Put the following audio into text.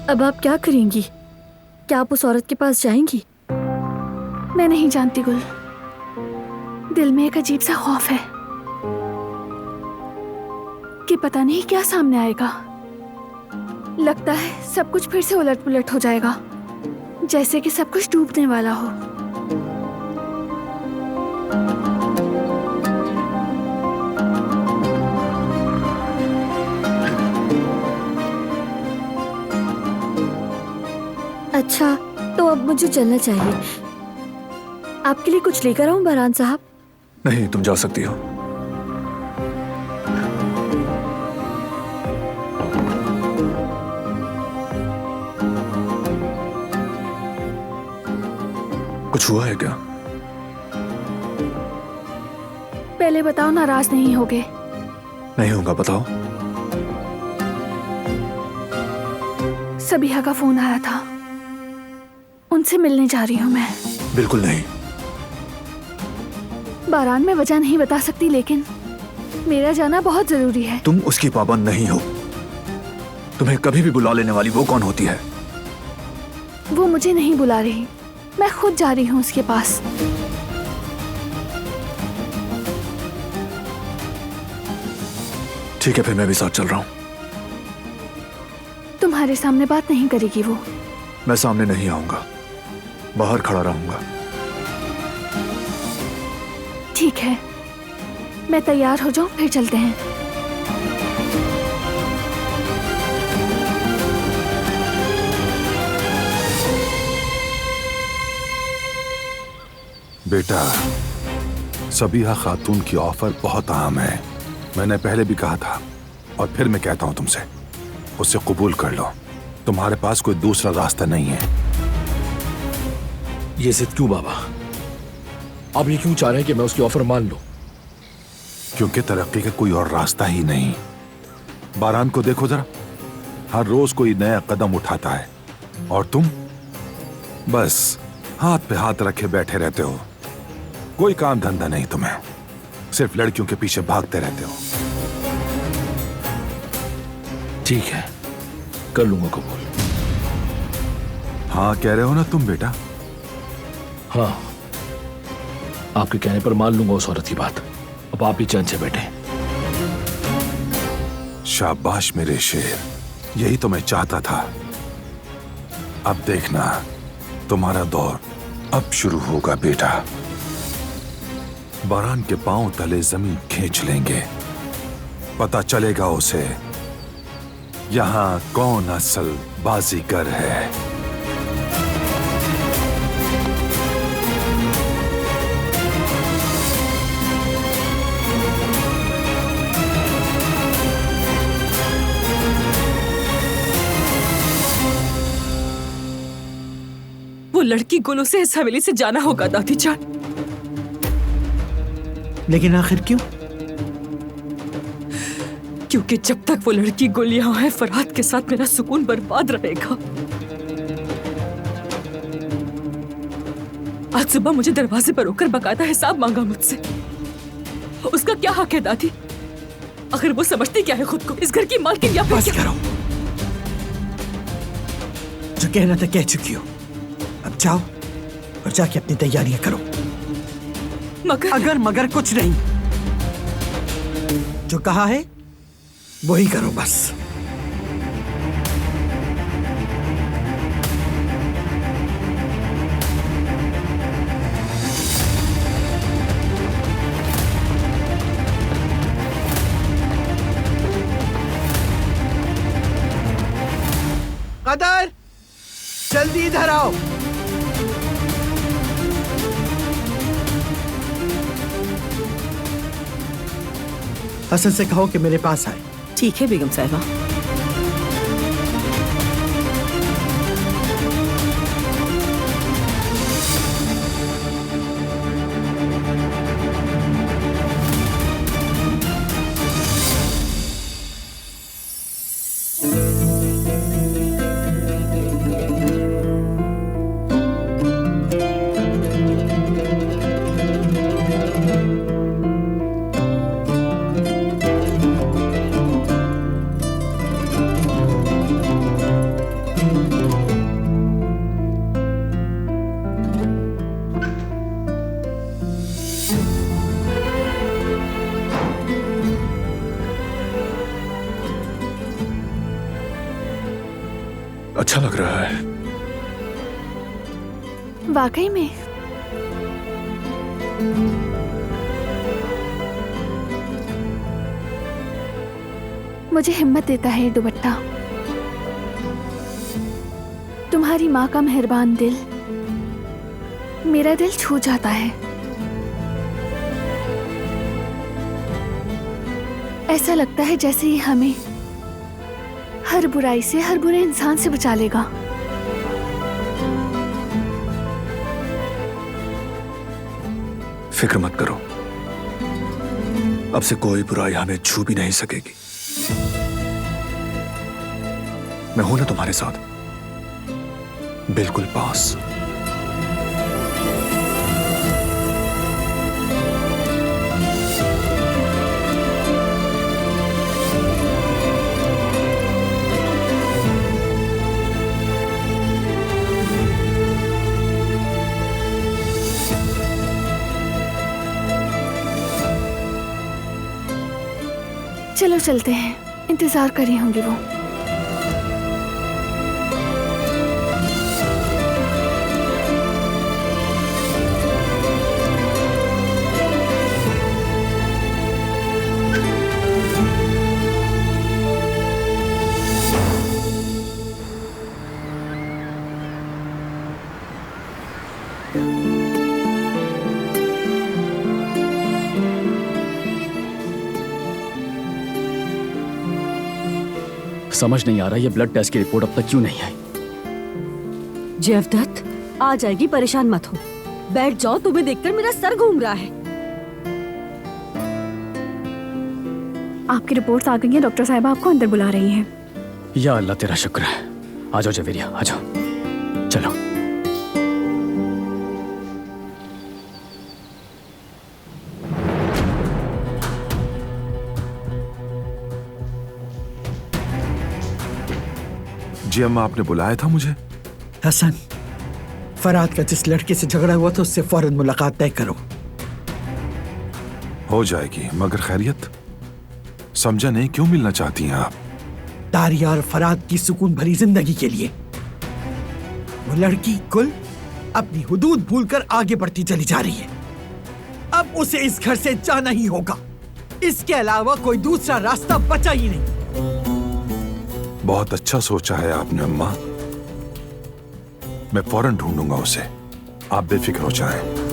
अब आप क्या करेंगी? क्या आप उस औरत के पास जाएंगी? मैं नहीं जानती गुल, दिल में एक अजीब सा खौफ है कि पता नहीं क्या सामने आएगा। लगता है सब कुछ फिर से उलट पुलट हो जाएगा, जैसे कि सब कुछ डूबने वाला हो। अच्छा, तो अब मुझे चलना चाहिए। आपके लिए कुछ लेकर आऊं बहरान साहब? नहीं, तुम जा सकती हो। कुछ हुआ है क्या? पहले बताओ, नाराज नहीं होगे? नहीं होगा, बताओ। सबिहा का फोन आया था, उनसे मिलने जा रही हूँ मैं। बिल्कुल नहीं। बारान में वजह नहीं बता सकती, लेकिन मेरा जाना बहुत जरूरी है। तुम उसकी पाबंद नहीं हो। तुम्हें कभी भी बुला लेने वाली वो कौन होती है? वो मुझे नहीं बुला रही, मैं खुद जा रही हूँ उसके पास। ठीक है, फिर मैं भी साथ चल रहा हूँ। तुम्हारे सामने बात नहीं करेगी वो? मैं सामने नहीं आऊंगा, बाहर खड़ा रहूंगा। ठीक है, मैं तैयार हो जाऊं, फिर चलते हैं। बेटा, सबिहा खातून की ऑफर बहुत आम है। मैंने पहले भी कहा था और फिर मैं कहता हूं तुमसे, उसे कबूल कर लो। तुम्हारे पास कोई दूसरा रास्ता नहीं है। ये जिद क्यों बाबा? आप ये क्यों चाह रहे हैं कि मैं उसकी ऑफर मान लूं? क्योंकि तरक्की का कोई और रास्ता ही नहीं। बारान को देखो जरा, हर रोज कोई नया कदम उठाता है और तुम बस हाथ पे हाथ रखे बैठे रहते हो। कोई काम धंधा नहीं तुम्हें, सिर्फ लड़कियों के पीछे भागते रहते हो। ठीक है, कर लूंगा कबूल। हाँ कह रहे हो ना तुम बेटा? हाँ, आपके कहने पर मान लूंगा उस औरत की बात। अब आप ही चैन से बैठे। शाबाश मेरे शेर, यही तो मैं चाहता था। अब देखना, तुम्हारा दौर अब शुरू होगा बेटा। बारान के पांव तले जमीन खींच लेंगे, पता चलेगा उसे यहां कौन असल बाजीगर है। वो लड़की गुल उसे इस हवेली से जाना होगा दादी जान। लेकिन आखिर क्यों? क्योंकि जब तक वो लड़की गुल यहाँ है, फरहाद के साथ मेरा सुकून बर्बाद रहेगा। आज सुबह मुझे दरवाजे पर रोककर बकायदा हिसाब मांगा मुझसे। उसका क्या हक है दादी? आखिर वो समझती क्या है खुद को, इस घर की मालकिन या फिर बस क्या? करो, जो कहना था कह चुकी हो। अब जाओ और जाके अपनी तैयारियां करो। मगर अगर मगर कुछ नहीं, जो कहा है वही करो बस। कदर, जल्दी इधर आओ। हसन से कहो कि मेरे पास आए। ठीक है बेगम साहिबा। अच्छा लग रहा है। वाकई में? मुझे हिम्मत देता है ये दुपट्टा। तुम्हारी माँ का मेहरबान दिल मेरा दिल छू जाता है। ऐसा लगता है जैसे ये हमें हर बुराई से, हर बुरे इंसान से बचा लेगा। फिक्र मत करो, अब से कोई बुराई हमें छू भी नहीं सकेगी। मैं हूं ना तुम्हारे साथ, बिल्कुल पास। चलो चलते हैं, इंतजार कर रही होंगी वो। समझ नहीं आ रहा ये ब्लड टेस्ट की रिपोर्ट अब तक क्यों नहीं आई। जयवदत्त, आ जाएगी, परेशान मत हो। बैठ जाओ, तुम्हें देखकर मेरा सर घूम रहा है। आपकी रिपोर्ट्स आ गई हैं, डॉक्टर साहिबा आपको अंदर बुला रही हैं। या अल्लाह तेरा शुक्र है। आ जाओ जवेरिया, आ जाओ, चलो। जी अम्मा, आपने बुलाया था मुझे? हसन, फराद का जिस लड़के से झगड़ा हुआ था उससे फौरन मुलाकात तय करो। हो जाएगी, मगर खैरियत? समझा नहीं, क्यों मिलना चाहती हैं आप? तारिया और फराद की सुकून भरी जिंदगी के लिए। वो लड़की कुल अपनी हुदूद भूलकर आगे बढ़ती चली जा रही है। अब उसे इस घर से जाना ही होगा। इसके अलावा कोई दूसरा रास्ता बचा ही नहीं। बहुत अच्छा सोचा है आपने अम्मा। मैं फौरन ढूंढूंगा उसे, आप बेफिक्र हो जाएं।